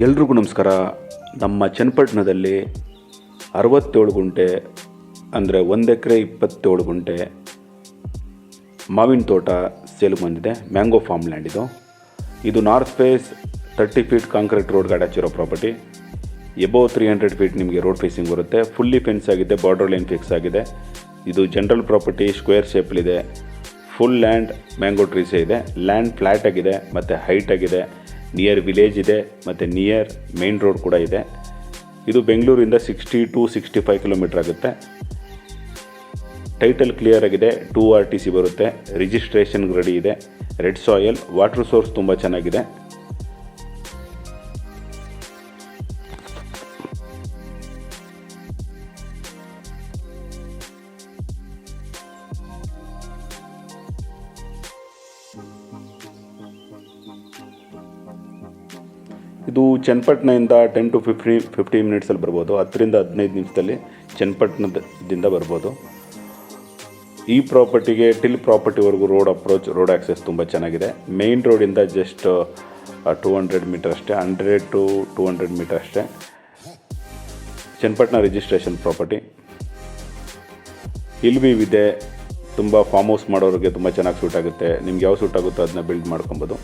ಎಲ್ರಿಗೂ ನಮಸ್ಕಾರ. ನಮ್ಮ ಚನ್ನಪಟ್ಟಣದಲ್ಲಿ 67 ಗುಂಟೆ ಅಂದರೆ 1 ಎಕರೆ 27 ಗುಂಟೆ ಮಾವಿನ ತೋಟ ಸೇಲ್ಗೆ ಬಂದಿದೆ. ಮ್ಯಾಂಗೋ ಫಾರ್ಮ್ ಲ್ಯಾಂಡ್ ಇದು ನಾರ್ತ್ ಫೇಸ್ 30 ಫೀಟ್ ಕಾಂಕ್ರೀಟ್ ರೋಡ್ಗೆ ಅಟ್ಯಾಚಿರೋ ಪ್ರಾಪರ್ಟಿ. ಎಬೋವ್ 300 ಫೀಟ್ ನಿಮಗೆ ರೋಡ್ ಫೇಸಿಂಗ್ ಬರುತ್ತೆ. ಫುಲ್ಲಿ ಫೆನ್ಸ್ ಆಗಿದೆ, ಬಾರ್ಡರ್ ಲೈನ್ ಫಿಕ್ಸ್ ಆಗಿದೆ. ಇದು ಜನರಲ್ ಪ್ರಾಪರ್ಟಿ, ಸ್ಕ್ವೇರ್ ಶೇಪಲ್ಲಿದೆ. ಫುಲ್ ಲ್ಯಾಂಡ್ ಮ್ಯಾಂಗೋ ಟ್ರೀಸೇ ಇದೆ. ಲ್ಯಾಂಡ್ ಫ್ಲ್ಯಾಟ್ ಆಗಿದೆ ಮತ್ತು ಹೈಟ್ ಆಗಿದೆ. ನಿಯರ್ ವಿಲೇಜ್ ಇದೆ ಮತ್ತು ನಿಯರ್ ಮೇನ್ ರೋಡ್ ಕೂಡ ಇದೆ. ಇದು ಬೆಂಗಳೂರಿಂದ 60 to 65 ಕಿಲೋಮೀಟರ್ ಆಗುತ್ತೆ. ಟೈಟಲ್ ಕ್ಲಿಯರ್ ಆಗಿದೆ. 2 RTC ಬರುತ್ತೆ. ರಿಜಿಸ್ಟ್ರೇಷನ್ಗೆ ರೆಡಿ ಇದೆ. ರೆಡ್ ಸಾಯಿಲ್, ವಾಟರ್ ಸೋರ್ಸ್ ತುಂಬ ಚೆನ್ನಾಗಿದೆ. ಇದು ಚನ್ನಪಟ್ಟಣದಿಂದ 10 to 15 ಮಿನಿಟ್ಸಲ್ಲಿ ಬರ್ಬೋದು. 10 ರಿಂದ 15 ನಿಮಿಷದಲ್ಲಿ ಚನ್ನಪಟ್ಟಣದಿಂದ ಬರ್ಬೋದು. ಈ ಪ್ರಾಪರ್ಟಿಗೆ ಟಿಲ್ ಪ್ರಾಪರ್ಟಿವರೆಗೂ ರೋಡ್ ಆಕ್ಸೆಸ್ ತುಂಬ ಚೆನ್ನಾಗಿದೆ. ಮೇನ್ ರೋಡಿಂದ ಜಸ್ಟ್ 200 ಮೀಟರ್ ಅಷ್ಟೇ, 100 to 200 ಮೀಟರ್ ಅಷ್ಟೇ. Channapatna registration property. ಇಲ್ಲಿ ಇದೆ. ತುಂಬ ಫಾರ್ಮ್ ಹೌಸ್ ಮಾಡೋರಿಗೆ ತುಂಬ ಚೆನ್ನಾಗಿ ಸೂಟ್ ಆಗುತ್ತೆ. ನಿಮ್ಗೆ ಯಾವ ಸೂಟ್ ಆಗುತ್ತೋ ಅದನ್ನ ಬಿಲ್ಡ್ ಮಾಡ್ಕೊಬೋದು.